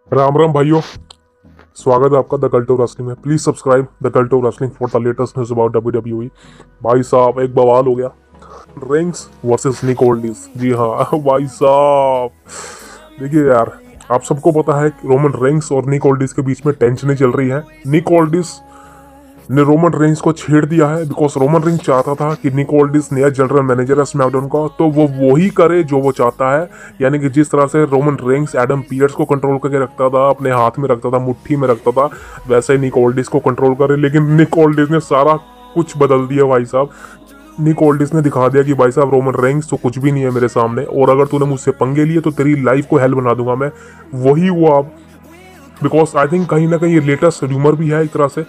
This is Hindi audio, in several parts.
राम राम भाइयों, स्वागत है आपका द कल्ट ऑफ रेसलिंग में। Please subscribe the cult of wrestling for the latest news about WWE. भाई साहब, एक बवाल हो गया। रिंग्स वर्सेस निक ओल्डीज। जी हाँ भाई साहब, देखिए यार, आप सबको पता है कि रोमन रेंग्स और निक ओल्डीज के बीच में टेंशनें चल रही है। निक ओल्डीज ने रोमन रेंग्स को छेड़ दिया है बिकॉज रोमन रेंग्स चाहता था कि निक ओल्डीज नया जनरल मैनेजर है स्मैकडाउन का, तो वो वही करे जो वो चाहता है। यानी कि जिस तरह से रोमन रेंग्स एडम पियर्स को कंट्रोल करके रखता था, अपने हाथ में रखता था, मुट्ठी में रखता था, वैसे ही निक ओल्डीज को कंट्रोल करे। लेकिन निक ओल्डीज ने सारा कुछ बदल दिया भाई साहब। निक ओल्डीज ने दिखा दिया कि भाई साहब, रोमन रेंग्स तो कुछ भी नहीं है मेरे सामने, और अगर तूने मुझसे पंगे लिए तो तेरी लाइफ को हेल बना दूंगा मैं। वही हुआ अब, बिकॉज आई थिंक कहीं ना कहीं लेटेस्ट र्यूमर भी है एक तरह से,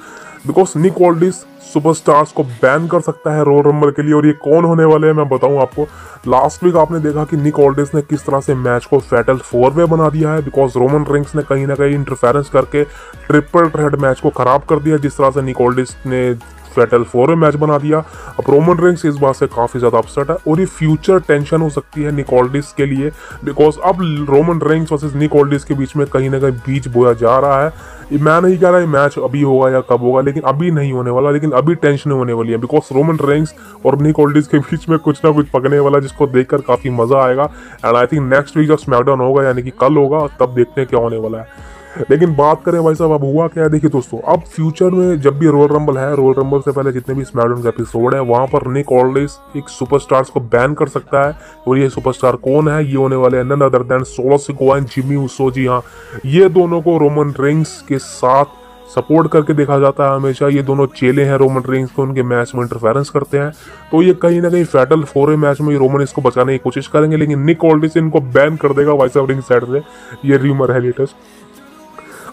बिकॉज निक ओल्डीज सुपरस्टार्स को बैन कर सकता है रॉयल रंबल के लिए। और ये कौन होने वाले हैं मैं बताऊं आपको। लास्ट वीक आपने देखा कि निक ओल्डीज ने किस तरह से मैच को फैटल 4 वे बना दिया है, बिकॉज रोमन रेंग्स ने कहीं ना कहीं इंटरफेरेंस करके ट्रिपल थ्रेट मैच को खराब कर दिया, जिस तरह से निक ओल्डीज ने फैटल 4 में मैच बना दिया। अब रोमन रेंग्स इस बात से काफी ज्यादा अपसेट है, और ये फ्यूचर टेंशन हो सकती है निक ओल्डीज के लिए, बिकॉज अब रोमन रेंग्स वर्सेस निक ओल्डीज के बीच में कहीं ना कहीं बीज बोया जा रहा है। मैं नहीं कह रहा ये मैच अभी होगा या कब होगा, लेकिन अभी नहीं होने वाला, लेकिन अभी टेंशन होने वाली है, बिकॉज रोमन रेंग्स और निक ओल्डीज के बीच में कुछ ना कुछ पकने वाला, जिसको देखकर काफी मजा आएगा। And I think next week जब स्मैकडाउन होगा, यानी कि कल होगा, तब देखते हैं क्या होने वाला है। लेकिन बात करें भाई साहब, अब हुआ क्या है। देखिए दोस्तों, अब फ्यूचर में जब भी रॉयल रंबल है, रॉयल रंबल से पहले जितने भी स्मैकडाउन के एपिसोड है, वहां पर निक ओल्डीज एक सुपरस्टार्स को बैन कर सकता है। और ये सुपरस्टार कौन है? ये होने वाले हैं none other than Solo Sikoa and Jimmy Uso. जी हाँ, ये दोनों को रोमन रेंग्स के साथ सपोर्ट करके देखा जाता है हमेशा। ये दोनों चेले हैं रोमन रेंग्स को, उनके मैच में इंटरफेरेंस करते हैं, तो ये कहीं ना कहीं फैटल 4 मैच में रोमन इसको बचाने की कोशिश करेंगे, लेकिन निक ओल्डीज इनको बैन कर देगा भाई साहब रिंग साइड से। ये र्यूमर है लेटेस्ट।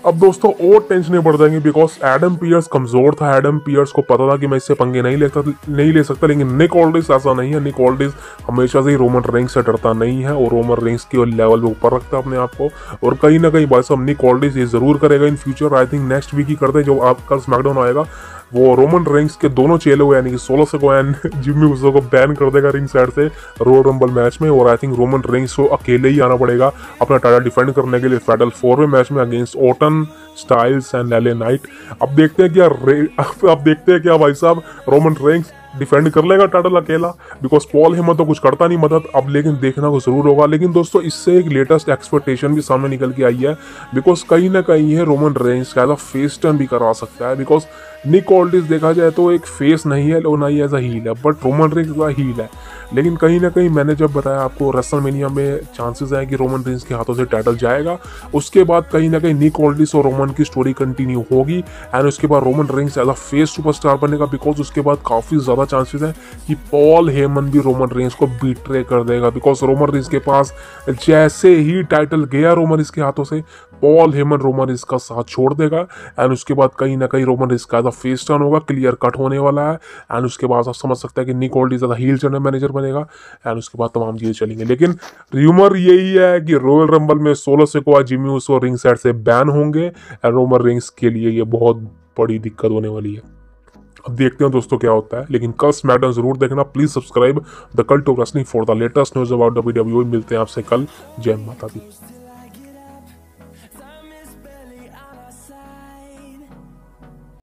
अब दोस्तों और टेंशन बढ़ जाएंगे, बिकॉज एडम पियर्स कमजोर था। एडम पियर्स को पता था कि मैं इससे पंगे नहीं ले सकता, लेकिन निक ओल्डीज ऐसा नहीं है। निक ओल्डीज हमेशा से ही रोमन रेंग्स से डरता नहीं है, और रोमन रेंग्स के लेवल पे ऊपर रखता है अपने आप को। और कहीं ना कहीं भाई साहब, निक ओल्डीज ये जरूर करेगा in future. I think next week ही करते हैं, जो आप कल स्मैकडाउन आएगा, वो रोमन रेंग्स के दोनों चेले हुए, यानी कि solo Sikoa and Jimmy Uso को बैन कर देगा रिंग साइड से रॉयल रंबल मैच में। और आई थिंक रोमन रेंग्स को अकेले ही आना पड़ेगा अपना टाइटल डिफेंड करने के लिए फैटल 4 मैच में against Orton, styles and LA night. अब देखते हैं क्या अब देखते हैं क्या भाई साहब, रोमन रेंग्स डिफेंड कर लेगा टाइटल अकेला, बिकॉज पॉल हेमन तो कुछ करता नहीं मदद अब, लेकिन देखना को जरूर होगा। लेकिन दोस्तों, इससे एक लेटेस्ट एक्सपेक्टेशन भी सामने निकल के आई है, बिकॉज कहीं ना कहीं है रोमन रेंग्स का फेस टर्न भी करा सकता है। बिकॉज निक ओल्डीज देखा जाए तो एक फेस नहीं है, और ना ही एज अ हील है, बट रोमन रेंग्स का हील है। लेकिन कहीं ना कहीं मैंने जब बताया आपको, रेसलमेनिया में चांसेस है कि रोमन रेंग्स के हाथों से टाइटल जाएगा। उसके बाद कहीं ना कहीं निक ओल्डीज और रोमन की स्टोरी कंटिन्यू होगी, एंड उसके बाद Roman Reigns as a face superstar बनेगा, बिकॉज उसके बाद काफी ज्यादा चांसेस है कि पॉल हेमन भी रोमन रेंग्स को बीट्रे कर देगा। बिकॉज रोमन रेंग्स के पास जैसे ही टाइटल गया रोमन रेंग्स के हाथों से, पॉल हेमन रोमन रेंग्स का साथ छोड़ देगा, एंड उसके बाद कहीं ना कहीं रोमन रेंग्स का फेस टर्न होगा, क्लियर कट होने वाला है। एंड उसके बाद आप समझ सकते हैं कि निक ओल्डीज हील जनरल मैनेजर बनेगा, एंड उसके बाद तमाम चीजें चलेंगी। लेकिन र्यूमर यही है कि रॉयल रंबल में solo Sikoa, Jimmy Uso ring side से बैन होंगे, एंड रोमन रेंग्स के लिए ये बहुत बड़ी दिक्कत होने वाली है। अब देखते हैं दोस्तों क्या होता है, लेकिन कल स्मैकडाउन जरूर देखना। Please subscribe the cult of wrestling for the latest news about WWE. मिलते हैं आपसे कल। जय माता दी।